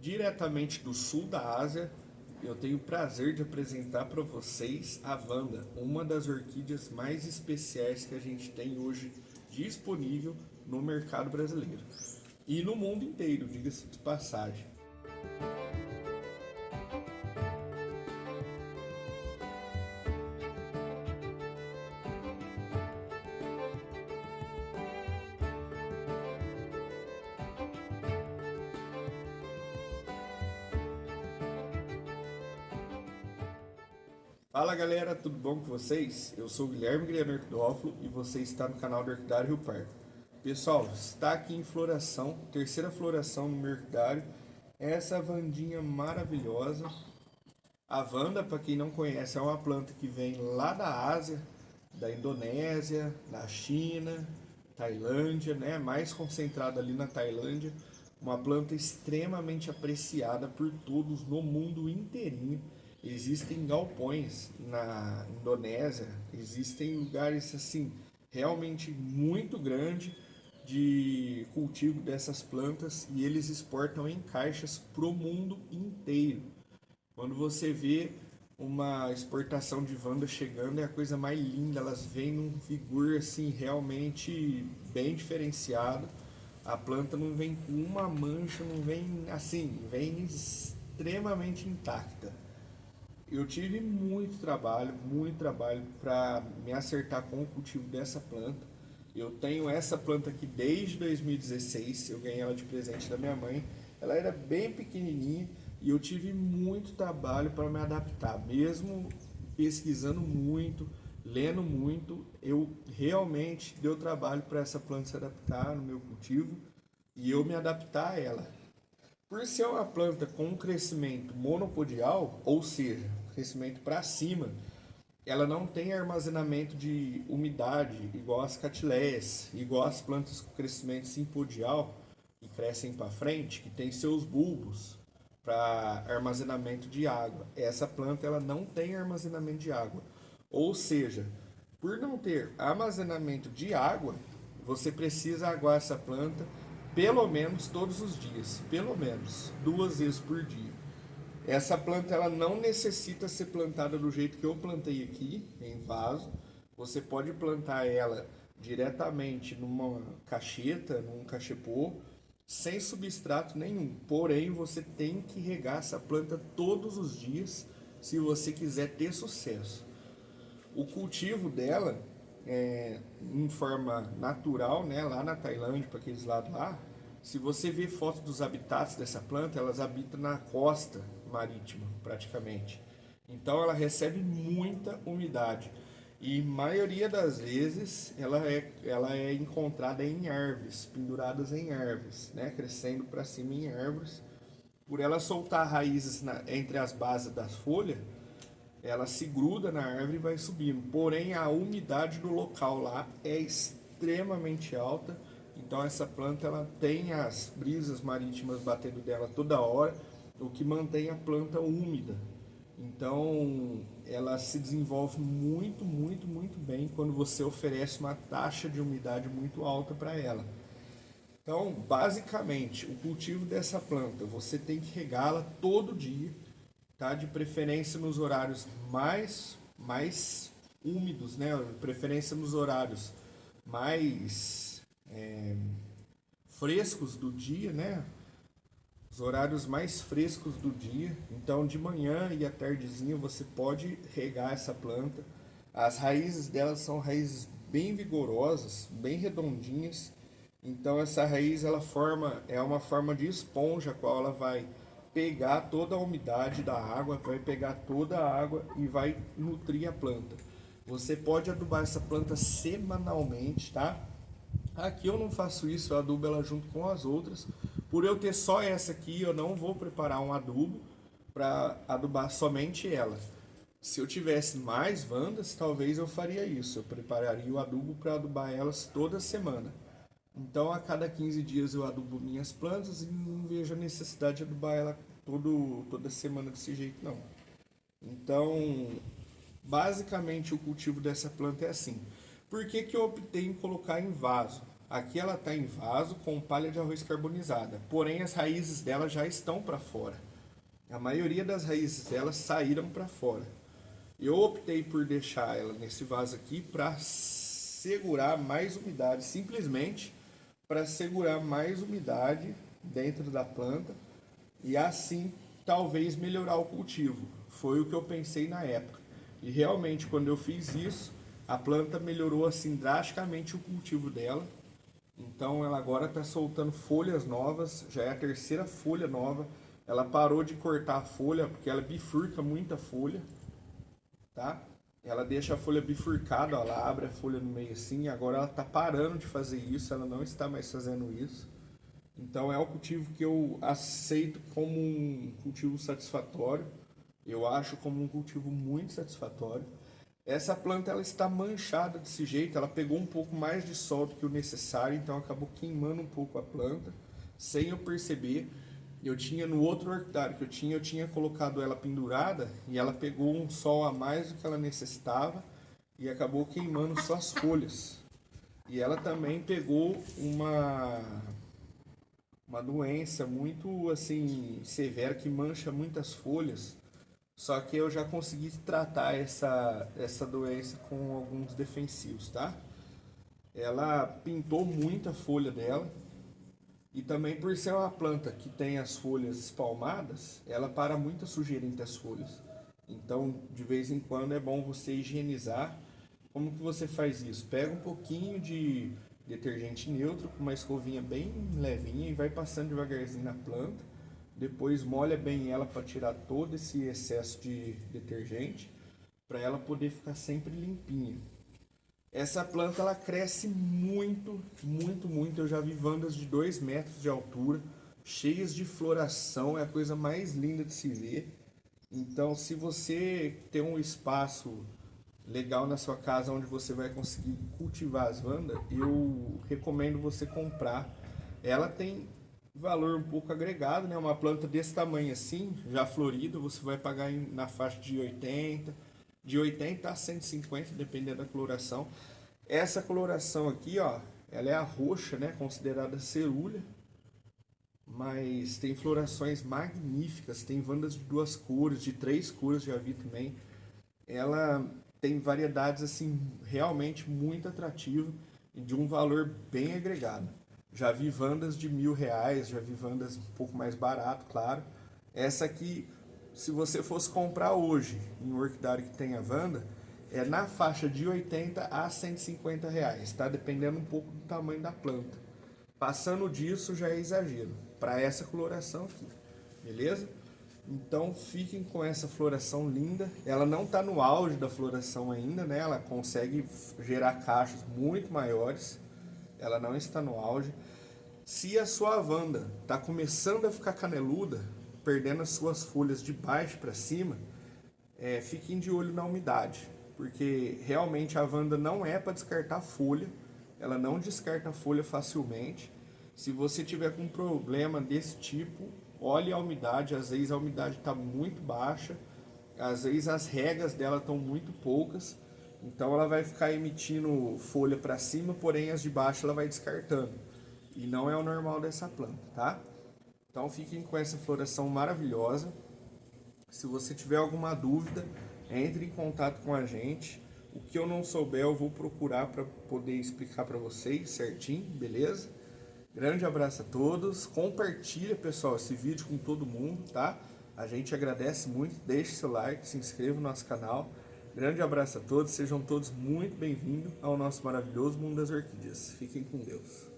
Diretamente do sul da Ásia, eu tenho o prazer de apresentar para vocês a Vanda, uma das orquídeas mais especiais que a gente tem hoje disponível no mercado brasileiro e no mundo inteiro, diga-se de passagem. Fala galera, tudo bom com vocês? Eu sou o Guilherme Guilherme Orquidófilo e você está no canal do Orquidário Rio Pardo. Pessoal, está aqui em floração, terceira floração no meu orquidário, essa vandinha maravilhosa. A Vanda, para quem não conhece, é uma planta que vem lá da Ásia, da Indonésia, da China, Tailândia, né? Mais concentrada ali na Tailândia. Uma planta extremamente apreciada por todos no mundo inteirinho. Existem galpões na Indonésia, existem lugares assim realmente muito grandes de cultivo dessas plantas e eles exportam em caixas pro mundo inteiro. Quando você vê uma exportação de Vanda chegando, é a coisa mais linda, elas vêm num vigor assim realmente bem diferenciado. A planta não vem com uma mancha, não vem assim, vem extremamente intacta. Eu tive muito trabalho para me acertar com o cultivo dessa planta. Eu tenho essa planta aqui desde 2016, eu ganhei ela de presente da minha mãe. Ela era bem pequenininha e eu tive muito trabalho para me adaptar, mesmo pesquisando muito, lendo muito, eu realmente deu trabalho para essa planta se adaptar no meu cultivo e eu me adaptar a ela. Por ser uma planta com um crescimento monopodial, ou seja, crescimento para cima, ela não tem armazenamento de umidade igual as catileias, igual as plantas com crescimento simpodial, que crescem para frente, que tem seus bulbos para armazenamento de água. Essa planta ela não tem armazenamento de água. Ou seja, por não ter armazenamento de água, você precisa aguar essa planta pelo menos todos os dias, pelo menos 2 vezes por dia. Essa planta ela não necessita ser plantada do jeito que eu plantei aqui, em vaso. Você pode plantar ela diretamente numa cacheta, num cachepô, sem substrato nenhum. Porém, você tem que regar essa planta todos os dias se você quiser ter sucesso. O cultivo dela é em forma natural, né, lá na Tailândia, para aqueles lados lá. Se você ver foto dos habitats dessa planta, elas habitam na costa marítima, praticamente. Então ela recebe muita umidade. E maioria das vezes ela é encontrada em árvores, penduradas em árvores, né, crescendo para cima em árvores. Por ela soltar raízes entre as bases das folhas, ela se gruda na árvore e vai subindo. Porém, a umidade do local lá é extremamente alta. Então, essa planta ela tem as brisas marítimas batendo dela toda hora, o que mantém a planta úmida. Então, ela se desenvolve muito bem quando você oferece uma taxa de umidade muito alta para ela. Então, basicamente, o cultivo dessa planta, você tem que regá-la todo dia, tá? De preferência nos horários mais úmidos, né? De preferência nos horários mais frescos do dia, né? Os horários mais frescos do dia. Então, de manhã e à tardezinha você pode regar essa planta. As raízes dela são raízes bem vigorosas, bem redondinhas. Então, essa raiz ela é uma forma de esponja, a qual ela vai pegar toda a umidade da água, vai pegar toda a água e vai nutrir a planta. Você pode adubar essa planta semanalmente, tá? Aqui eu não faço isso, eu adubo ela junto com as outras. Por eu ter só essa aqui, eu não vou preparar um adubo para adubar somente ela. Se eu tivesse mais Vandas, talvez eu faria isso. Eu prepararia o adubo para adubar elas toda semana. Então, a cada 15 dias eu adubo minhas plantas e não vejo a necessidade de adubar ela toda semana desse jeito, não. Então, basicamente o cultivo dessa planta é assim. Por que que eu optei em colocar em vaso? Aqui ela está em vaso com palha de arroz carbonizada, porém as raízes dela já estão para fora. A maioria das raízes delas saíram para fora. Eu optei por deixar ela nesse vaso aqui para segurar mais umidade, simplesmente para segurar mais umidade dentro da planta e assim talvez melhorar o cultivo. Foi o que eu pensei na época. E realmente quando eu fiz isso, a planta melhorou assim drasticamente o cultivo dela. Então ela agora está soltando folhas novas, já é a terceira folha nova. Ela parou de cortar a folha porque ela bifurca muita folha, tá? Ela deixa a folha bifurcada, ó, ela abre a folha no meio assim, agora ela está parando de fazer isso, ela não está mais fazendo isso. Então é um cultivo que eu aceito como um cultivo satisfatório, eu acho como um cultivo muito satisfatório. Essa planta ela está manchada desse jeito, ela pegou um pouco mais de sol do que o necessário, então acabou queimando um pouco a planta, sem eu perceber. Eu tinha no outro orquidário que eu tinha colocado ela pendurada e ela pegou um sol a mais do que ela necessitava e acabou queimando suas folhas. E ela também pegou uma doença muito assim severa que mancha muitas folhas. Só que eu já consegui tratar essa doença com alguns defensivos, tá? Ela pintou muita folha dela. E também por ser uma planta que tem as folhas espalmadas, ela para muita sujeira entre as folhas. Então, de vez em quando é bom você higienizar. Como que você faz isso? Pega um pouquinho de detergente neutro com uma escovinha bem levinha e vai passando devagarzinho na planta. Depois molha bem ela para tirar todo esse excesso de detergente, para ela poder ficar sempre limpinha. Essa planta ela cresce muito, muito, muito. Eu já vi vandas de 2 metros de altura, cheias de floração, é a coisa mais linda de se ver. Então, se você tem um espaço legal na sua casa onde você vai conseguir cultivar as vandas, eu recomendo você comprar. Ela tem valor um pouco agregado, né? Uma planta desse tamanho assim, já florida, você vai pagar na faixa de 80 a 150, dependendo da coloração. Essa coloração aqui, ó, ela é a roxa, né, considerada cerúlea, mas tem florações magníficas, tem vandas de 2 cores, de 3 cores, já vi também. Ela tem variedades assim realmente muito atrativas e de um valor bem agregado. Já vi vandas de R$ 1.000, já vi vandas um pouco mais barato, claro. Essa aqui, se você fosse comprar hoje em um orquidário que tenha vanda, é na faixa de 80 a 150 reais, tá? Dependendo um pouco do tamanho da planta. Passando disso já é exagero, para essa coloração aqui, beleza? Então fiquem com essa floração linda. Ela não está no auge da floração ainda, né? Ela consegue gerar cachos muito maiores. Ela não está no auge. Se a sua vanda está começando a ficar caneluda, perdendo as suas folhas de baixo para cima, fiquem de olho na umidade, porque realmente a vanda não é para descartar folha, ela não descarta folha facilmente. Se você tiver com um problema desse tipo, olhe a umidade, às vezes a umidade está muito baixa, às vezes as regas dela estão muito poucas, então ela vai ficar emitindo folha para cima, porém as de baixo ela vai descartando. E não é o normal dessa planta, tá? Então fiquem com essa floração maravilhosa. Se você tiver alguma dúvida, entre em contato com a gente. O que eu não souber eu vou procurar para poder explicar para vocês certinho, beleza? Grande abraço a todos. Compartilha, pessoal, esse vídeo com todo mundo, tá? A gente agradece muito. Deixe seu like, se inscreva no nosso canal. Grande abraço a todos. Sejam todos muito bem-vindos ao nosso maravilhoso mundo das orquídeas. Fiquem com Deus.